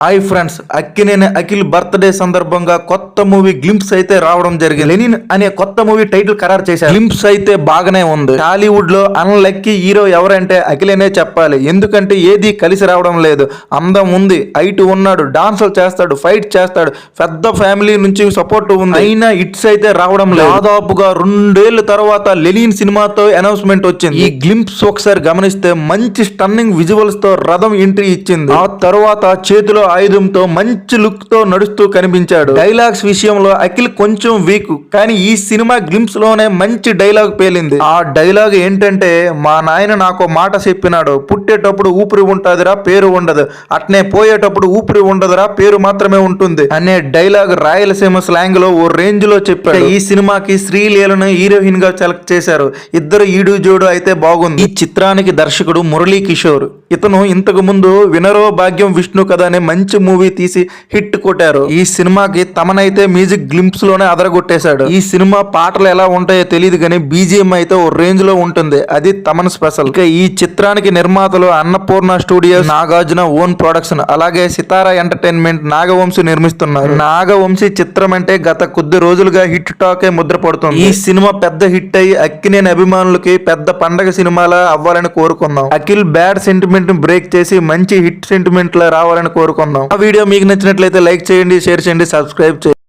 Hi friends, Akkineni Akhil birthday సందర్భంగా కొత్త movie glimpse అయితే రావడం జరిగింది. లెనిన్ అనే కొత్త మూవీ టైటిల్ ఖరారు చేశారు. గ్లింప్స్ అయితే బాగానే ఉంది. టాలీవుడ్ లో అన్లక్కీ హీరో ఎవరంటే అఖిలేనే చెప్పాలి. ఎందుకంటే ఏది కలిసి రావడం లేదు. అందం ఉంది, హైట్ ఉన్నాడు, డాన్సులు చేస్తాడు, ఫైట్ చేస్తాడు, పెద్ద ఫ్యామిలీ నుంచి సపోర్ట్ ఉంది. అయినా హిట్స్ అయితే రావడం లేదు. దాదాపుగా 2 ఏళ్ల తర్వాత లెనిన్ సినిమాతో అనౌన్స్మెంట్ వచ్చింది. ఈ గ్లింప్స్ ఒకసారి గమనిస్తే మంచి స్టన్నింగ్ విజువల్స్ తో రథం ఎంట్రీ ఇచ్చింది. ఆ తర్వాత చేతిలో ఆయుధంతో మంచి లుక్ తో నడుస్తూ కనిపించాడు. డైలాగ్స్ విషయంలో అఖిల్ కొంచెం వీక్, కానీ ఈ సినిమా గ్లింప్స్ లోనే మంచి డైలాగ్ పేలింది. ఆ డైలాగ్ ఏంటంటే, మా నాయన నాకు మాట చెప్పినాడు, పుట్టేటప్పుడు ఊపిరి ఉంటదిరా పేరు ఉండదు, అట్నే పోయేటప్పుడు ఊపిరి ఉండదురా పేరు మాత్రమే ఉంటుంది అనే డైలాగ్ రాయలసీమ స్లాంగ్ లో ఓ రేంజ్ లో చెప్పాడు. ఈ సినిమాకి శ్రీలీలను హీరోయిన్ గా సెలెక్ట్ చేశారు. ఇద్దరు ఈడు జోడు అయితే బాగుంది. ఈ చిత్రానికి దర్శకుడు మురళీ కిషోర్. ఇతను ఇంతకు ముందు వినరో భాగ్యం విష్ణు కథ అనే మంచి మూవీ తీసి హిట్ కొట్టారు. ఈ సినిమాకి తమనైతే మ్యూజిక్ గ్లింప్స్ లోనే అదరగొట్టేశాడు. ఈ సినిమా పాటలు ఎలా ఉంటాయో తెలియదు కానీ బీజిఎం అయితే ఓ రేంజ్ లో ఉంటుంది. అది తమన్ స్పెషల్. ఇక ఈ చిత్రానికి నిర్మాతలు Annapurna studios, Nagarjuna own production, అలాగే సితారా ఎంటర్టైన్మెంట్, నాగవంశీ నిర్మిస్తున్నారు. నాగవంశీ చిత్రం అంటే గత కొద్ది రోజులుగా హిట్ టాకే ముద్ర పడుతుంది. ఈ సినిమా పెద్ద హిట్ అయ్యి అక్కినేని అభిమానులకి పెద్ద పండగ సినిమాలా అవ్వాలని కోరుకుందాం. అఖిల్ బ్యాడ్ సెంటిమెంట్ బ్రేక్ చేసి మంచి హిట్ సెంటిమెంట్ లా రావాలని కోరుకుందాం. ఆ వీడియో మీకు నచ్చినట్లయితే లైక్ చేయండి, షేర్ చేయండి, సబ్స్క్రైబ్ చేయండి.